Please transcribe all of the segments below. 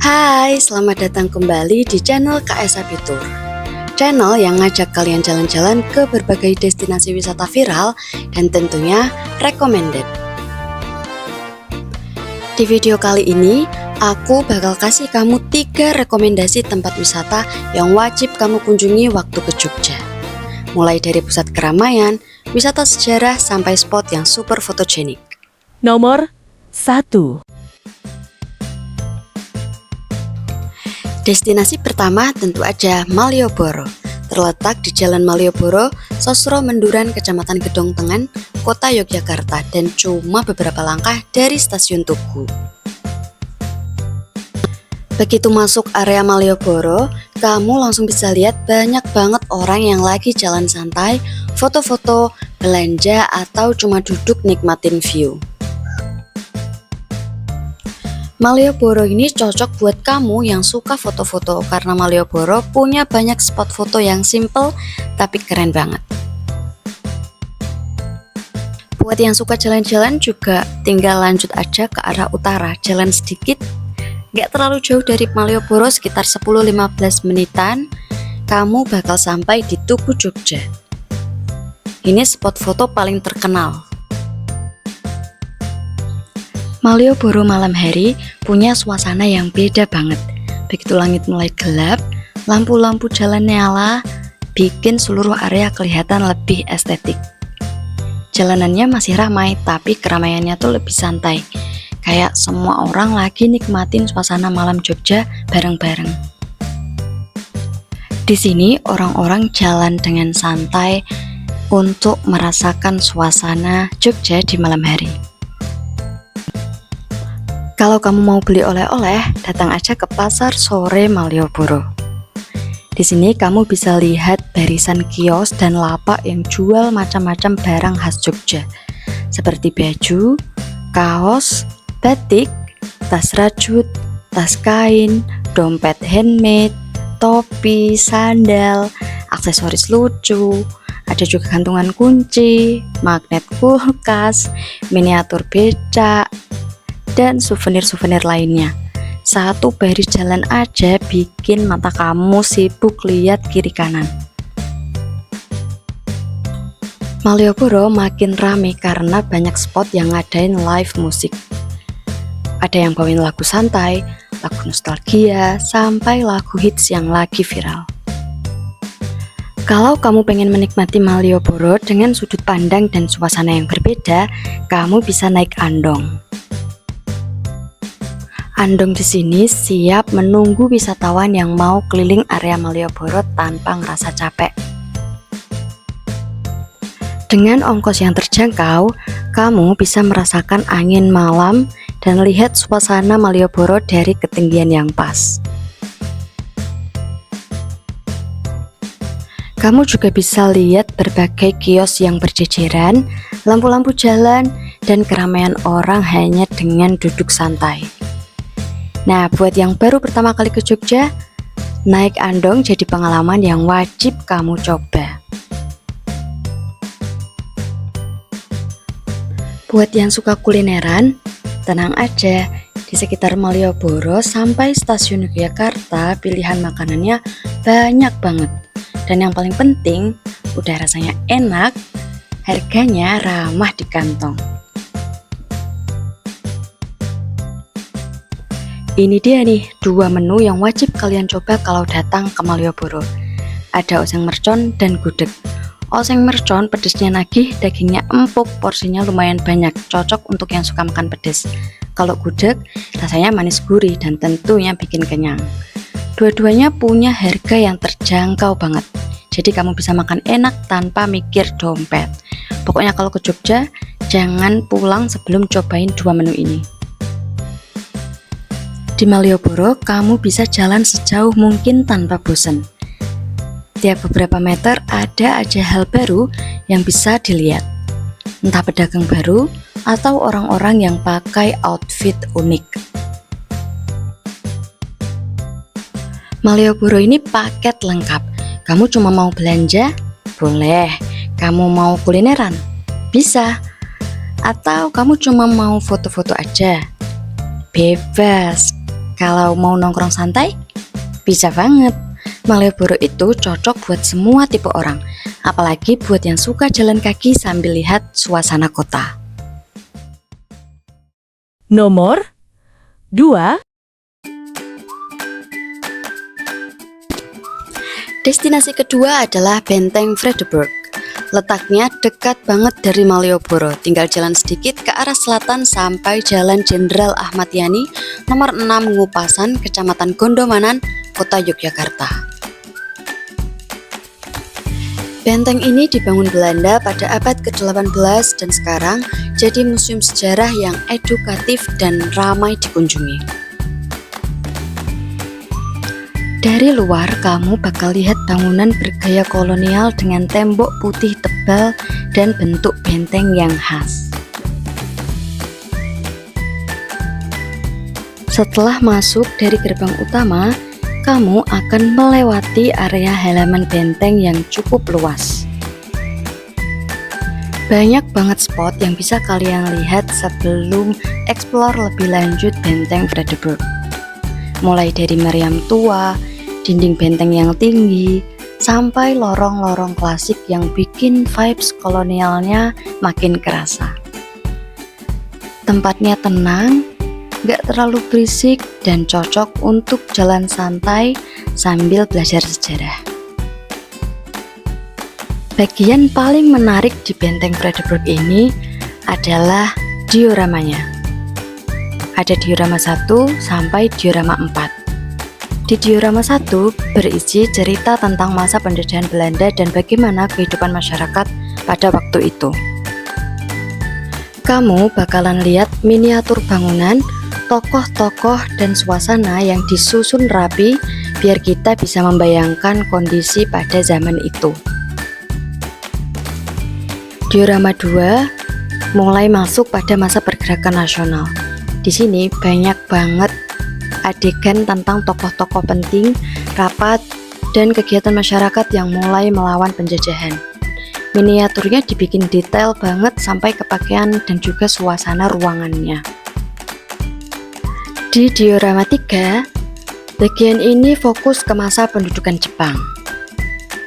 Hai, selamat datang kembali di channel KS Abitur. Channel yang ngajak kalian jalan-jalan ke berbagai destinasi wisata viral dan tentunya recommended. Di video kali ini, aku bakal kasih kamu 3 rekomendasi tempat wisata yang wajib kamu kunjungi waktu ke Jogja. Mulai dari pusat keramaian, wisata sejarah, sampai spot yang super fotogenik. Nomor 1. Destinasi pertama tentu aja Malioboro. Terletak di Jalan Malioboro, Sosro Menduran, Kecamatan Gedong Tengan, Kota Yogyakarta, dan cuma beberapa langkah dari Stasiun Tugu. Begitu masuk area Malioboro, kamu langsung bisa lihat banyak banget orang yang lagi jalan santai, foto-foto, belanja, atau cuma duduk nikmatin view. Malioboro ini cocok buat kamu yang suka foto-foto karena Malioboro punya banyak spot foto yang simple tapi keren banget. Buat yang suka jalan-jalan juga tinggal lanjut aja ke arah utara, jalan sedikit, gak terlalu jauh dari Malioboro, sekitar 10-15 menitan, kamu bakal sampai di Tugu Jogja. Ini spot foto paling terkenal. Malioboro malam hari punya suasana yang beda banget. Begitu langit mulai gelap, lampu-lampu jalan nyala, bikin seluruh area kelihatan lebih estetik. Jalanannya masih ramai, tapi keramaiannya tuh lebih santai. Kayak semua orang lagi nikmatin suasana malam Jogja bareng-bareng. Di sini orang-orang jalan dengan santai untuk merasakan suasana Jogja di malam hari. Kalau kamu mau beli oleh-oleh, datang aja ke Pasar Sore Malioboro. Di sini kamu bisa lihat barisan kios dan lapak yang jual macam-macam barang khas Jogja, seperti baju, kaos, batik, tas rajut, tas kain, dompet handmade, topi, sandal, aksesoris lucu, ada juga gantungan kunci, magnet kulkas, miniatur becak, dan souvenir-souvenir lainnya. Satu baris jalan aja bikin mata kamu sibuk lihat kiri kanan. Malioboro makin rame karena banyak spot yang ngadain live musik. Ada yang bawain lagu santai, lagu nostalgia, sampai lagu hits yang lagi viral. Kalau kamu pengen menikmati Malioboro dengan sudut pandang dan suasana yang berbeda, kamu bisa naik andong. Andong di sini siap menunggu wisatawan yang mau keliling area Malioboro tanpa ngerasa capek. Dengan ongkos yang terjangkau, kamu bisa merasakan angin malam dan lihat suasana Malioboro dari ketinggian yang pas. Kamu juga bisa lihat berbagai kios yang berjejeran, lampu-lampu jalan, dan keramaian orang hanya dengan duduk santai. Nah, buat yang baru pertama kali ke Jogja, naik andong jadi pengalaman yang wajib kamu coba. Buat yang suka kulineran, tenang aja, di sekitar Malioboro sampai Stasiun Yogyakarta pilihan makanannya banyak banget. Dan yang paling penting, udah rasanya enak, harganya ramah di kantong. Ini dia nih 2 menu yang wajib kalian coba kalau datang ke Malioboro. Ada oseng mercon dan gudeg. Oseng mercon pedesnya nagih, dagingnya empuk, porsinya lumayan banyak, cocok untuk yang suka makan pedes. Kalau gudeg, rasanya manis gurih dan tentunya bikin kenyang. Dua-duanya punya harga yang terjangkau banget, jadi kamu bisa makan enak tanpa mikir dompet. Pokoknya kalau ke Jogja, jangan pulang sebelum cobain 2 menu ini. Di Malioboro, kamu bisa jalan sejauh mungkin tanpa bosan. Tiap beberapa meter ada aja hal baru yang bisa dilihat. Entah pedagang baru atau orang-orang yang pakai outfit unik. Malioboro ini paket lengkap. Kamu cuma mau belanja? Boleh. Kamu mau kulineran? Bisa. Atau kamu cuma mau foto-foto aja? Bebas. Kalau mau nongkrong santai, bisa banget. Malioboro itu cocok buat semua tipe orang, apalagi buat yang suka jalan kaki sambil lihat suasana kota. Nomor 2. Destinasi kedua adalah Benteng Vredenburg. Letaknya dekat banget dari Malioboro, tinggal jalan sedikit ke arah selatan sampai Jalan Jenderal Ahmad Yani, nomor 6 Ngupasan, Kecamatan Gondomanan, Kota Yogyakarta. Benteng ini dibangun Belanda pada abad ke-18 dan sekarang jadi museum sejarah yang edukatif dan ramai dikunjungi. Dari luar kamu bakal lihat bangunan bergaya kolonial dengan tembok putih tebal dan bentuk benteng yang khas. Setelah masuk dari gerbang utama, kamu akan melewati area halaman benteng yang cukup luas. Banyak banget spot yang bisa kalian lihat sebelum eksplor lebih lanjut Benteng Vredenburg. Mulai dari meriam tua, dinding benteng yang tinggi, sampai lorong-lorong klasik yang bikin vibes kolonialnya makin kerasa. Tempatnya tenang, gak terlalu berisik, dan cocok untuk jalan santai sambil belajar sejarah. Bagian paling menarik di Benteng Vredenburg ini adalah dioramanya. Ada diorama 1 sampai diorama 4. Di diorama 1 berisi cerita tentang masa penjajahan Belanda dan bagaimana kehidupan masyarakat pada waktu itu. Kamu bakalan lihat miniatur bangunan, tokoh-tokoh dan suasana yang disusun rapi biar kita bisa membayangkan kondisi pada zaman itu. Diorama 2 mulai masuk pada masa pergerakan nasional. Di sini banyak banget adegan tentang tokoh-tokoh penting, rapat, dan kegiatan masyarakat yang mulai melawan penjajahan. Miniaturnya dibikin detail banget sampai ke pakaian dan juga suasana ruangannya. Di diorama 3, bagian ini fokus ke masa pendudukan Jepang.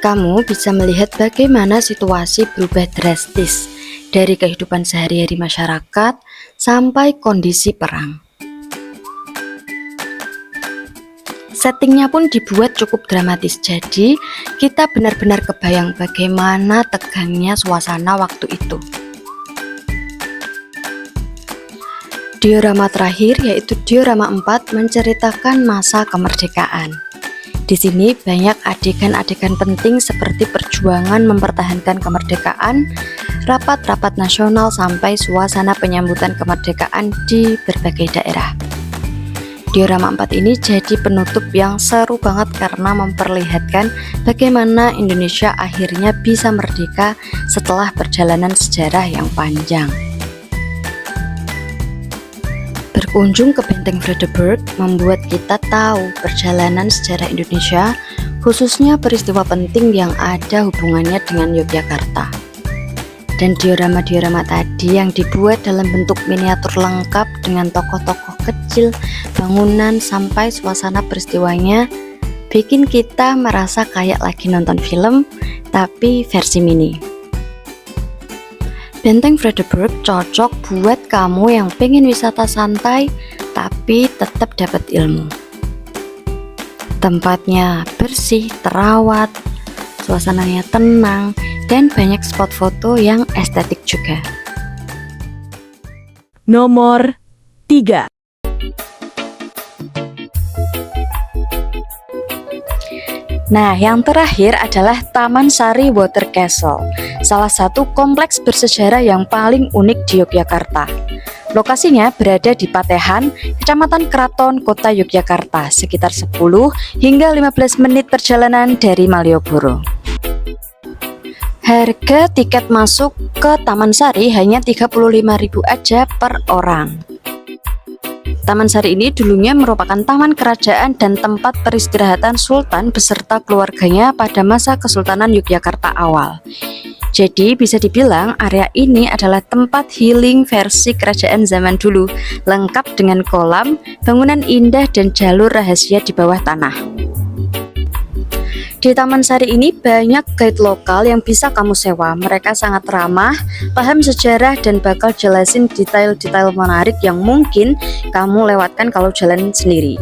Kamu bisa melihat bagaimana situasi berubah drastis dari kehidupan sehari-hari masyarakat sampai kondisi perang. Settingnya pun dibuat cukup dramatis, jadi kita benar-benar kebayang bagaimana tegangnya suasana waktu itu. Diorama terakhir yaitu diorama 4 menceritakan masa kemerdekaan. Di sini banyak adegan-adegan penting seperti perjuangan mempertahankan kemerdekaan, rapat-rapat nasional sampai suasana penyambutan kemerdekaan di berbagai daerah. Diorama 4 ini jadi penutup yang seru banget karena memperlihatkan bagaimana Indonesia akhirnya bisa merdeka setelah perjalanan sejarah yang panjang. Berkunjung ke Benteng Vredenburg membuat kita tahu perjalanan sejarah Indonesia, khususnya peristiwa penting yang ada hubungannya dengan Yogyakarta. Dan diorama-diorama tadi yang dibuat dalam bentuk miniatur lengkap dengan tokoh-tokoh kecil, bangunan, sampai suasana peristiwanya bikin kita merasa kayak lagi nonton film, tapi versi mini. Benteng Vredenburg cocok buat kamu yang pengen wisata santai tapi tetap dapat ilmu. Tempatnya bersih, terawat, suasananya tenang, dan banyak spot foto yang estetik juga. Nomor 3. Nah, yang terakhir adalah Taman Sari Water Castle, salah satu kompleks bersejarah yang paling unik di Yogyakarta. Lokasinya berada di Patehan, Kecamatan Keraton, Kota Yogyakarta, sekitar 10 hingga 15 menit perjalanan dari Malioboro. Harga tiket masuk ke Taman Sari hanya 35.000 aja per orang. Taman Sari ini dulunya merupakan taman kerajaan dan tempat peristirahatan Sultan beserta keluarganya pada masa Kesultanan Yogyakarta awal. Jadi bisa dibilang area ini adalah tempat healing versi kerajaan zaman dulu, lengkap dengan kolam, bangunan indah dan jalur rahasia di bawah tanah. Di Taman Sari ini banyak guide lokal yang bisa kamu sewa. Mereka sangat ramah, paham sejarah dan bakal jelasin detail-detail menarik yang mungkin kamu lewatkan kalau jalan sendiri.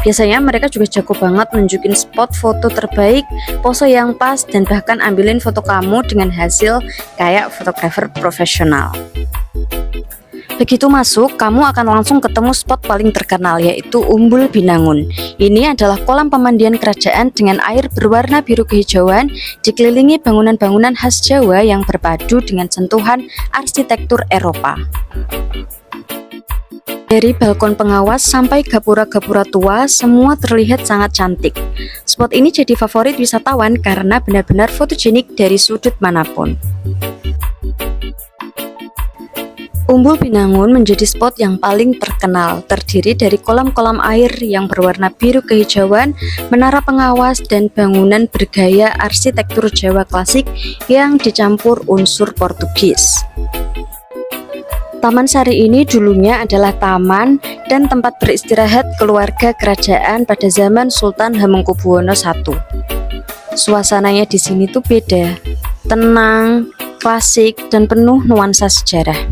Biasanya mereka juga jago banget nunjukin spot foto terbaik, pose yang pas, dan bahkan ambilin foto kamu dengan hasil kayak fotografer profesional. Begitu masuk, kamu akan langsung ketemu spot paling terkenal, yaitu Umbul Binangun. Ini adalah kolam pemandian kerajaan dengan air berwarna biru kehijauan, dikelilingi bangunan-bangunan khas Jawa yang berpadu dengan sentuhan arsitektur Eropa. Dari balkon pengawas sampai gapura-gapura tua, semua terlihat sangat cantik. Spot ini jadi favorit wisatawan karena benar-benar fotogenik dari sudut manapun. Umbul Binangun menjadi spot yang paling terkenal, terdiri dari kolam-kolam air yang berwarna biru kehijauan, menara pengawas, dan bangunan bergaya arsitektur Jawa klasik yang dicampur unsur Portugis. Taman Sari ini dulunya adalah taman dan tempat beristirahat keluarga kerajaan pada zaman Sultan Hamengkubuwono I. Suasananya di sini tuh beda, tenang, klasik, dan penuh nuansa sejarah.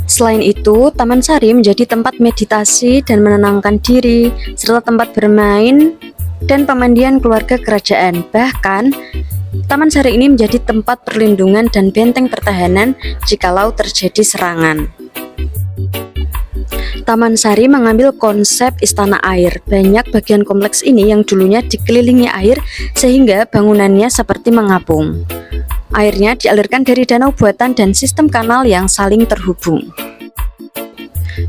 Selain itu, Taman Sari menjadi tempat meditasi dan menenangkan diri, serta tempat bermain dan pemandian keluarga kerajaan. Bahkan, Taman Sari ini menjadi tempat perlindungan dan benteng pertahanan jikalau terjadi serangan. Taman Sari mengambil konsep istana air. Banyak bagian kompleks ini yang dulunya dikelilingi air sehingga bangunannya seperti mengapung. Airnya dialirkan dari danau buatan dan sistem kanal yang saling terhubung.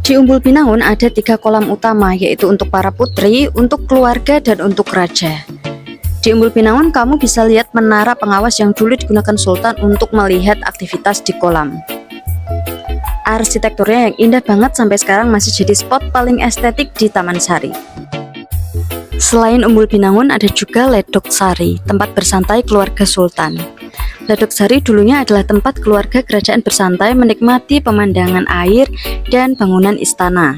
Di Umbul Binangun ada 3 kolam utama, yaitu untuk para putri, untuk keluarga, dan untuk raja. Di Umbul Binangun kamu bisa lihat menara pengawas yang dulu digunakan Sultan untuk melihat aktivitas di kolam. Arsitekturnya yang indah banget sampai sekarang masih jadi spot paling estetik di Taman Sari. Selain Umbul Binangun ada juga Ledok Sari, tempat bersantai keluarga Sultan. Ledok Sari dulunya adalah tempat keluarga kerajaan bersantai menikmati pemandangan air dan bangunan istana.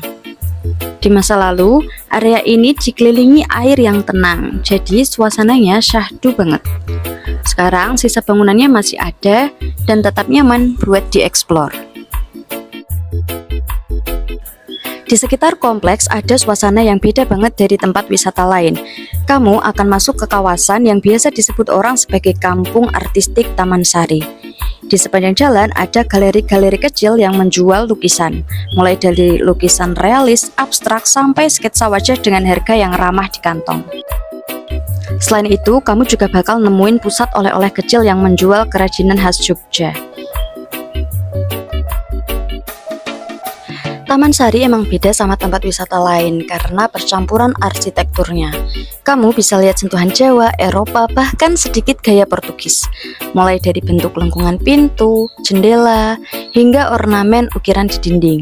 Di masa lalu, area ini dikelilingi air yang tenang, jadi suasananya syahdu banget. Sekarang sisa bangunannya masih ada dan tetap nyaman buat dieksplor. Di sekitar kompleks ada suasana yang beda banget dari tempat wisata lain. Kamu akan masuk ke kawasan yang biasa disebut orang sebagai kampung artistik Taman Sari. Di sepanjang jalan ada galeri-galeri kecil yang menjual lukisan, mulai dari lukisan realis, abstrak, sampai sketsa wajah dengan harga yang ramah di kantong. Selain itu, kamu juga bakal nemuin pusat oleh-oleh kecil yang menjual kerajinan khas Jogja. Taman Sari emang beda sama tempat wisata lain karena percampuran arsitekturnya. Kamu bisa lihat sentuhan Jawa, Eropa, bahkan sedikit gaya Portugis. Mulai dari bentuk lengkungan pintu, jendela, hingga ornamen ukiran di dinding.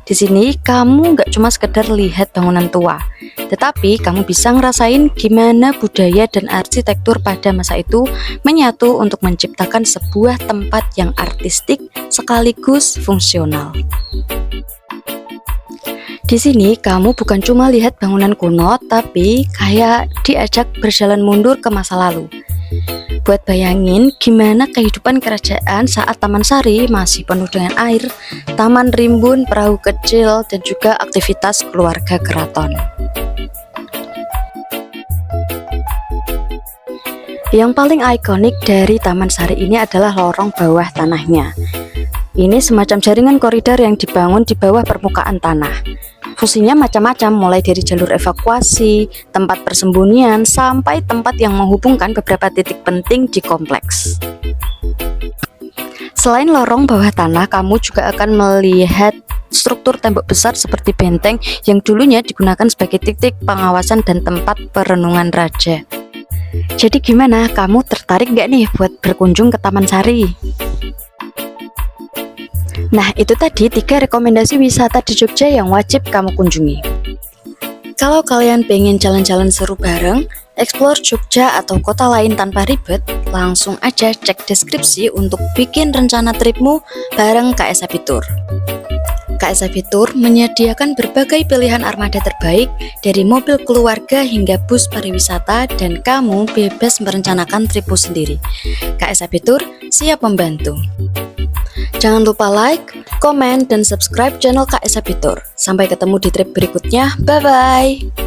Di sini kamu nggak cuma sekedar lihat bangunan tua, tetapi kamu bisa ngerasain gimana budaya dan arsitektur pada masa itu menyatu untuk menciptakan sebuah tempat yang artistik sekaligus fungsional. Di sini kamu bukan cuma lihat bangunan kuno, tapi kayak diajak berjalan mundur ke masa lalu. Buat bayangin gimana kehidupan kerajaan saat Taman Sari masih penuh dengan air, taman rimbun, perahu kecil, dan juga aktivitas keluarga keraton. Yang paling ikonik dari Taman Sari ini adalah lorong bawah tanahnya. Ini semacam jaringan koridor yang dibangun di bawah permukaan tanah. Fungsinya macam-macam, mulai dari jalur evakuasi, tempat persembunyian, sampai tempat yang menghubungkan beberapa titik penting di kompleks. Selain lorong bawah tanah, kamu juga akan melihat struktur tembok besar seperti benteng yang dulunya digunakan sebagai titik pengawasan dan tempat perenungan raja. Jadi gimana, kamu tertarik nggak nih buat berkunjung ke Taman Sari? Nah, itu tadi 3 rekomendasi wisata di Jogja yang wajib kamu kunjungi. Kalau kalian pengen jalan-jalan seru bareng, Explore Jogja atau kota lain tanpa ribet, langsung aja cek deskripsi untuk bikin rencana tripmu bareng KSA Fitur. KSA Fitur menyediakan berbagai pilihan armada terbaik dari mobil keluarga hingga bus pariwisata dan kamu bebas merencanakan tripmu sendiri. KSA Fitur siap membantu. Jangan lupa like, komen, dan subscribe channel KSA Fitur. Sampai ketemu di trip berikutnya. Bye-bye!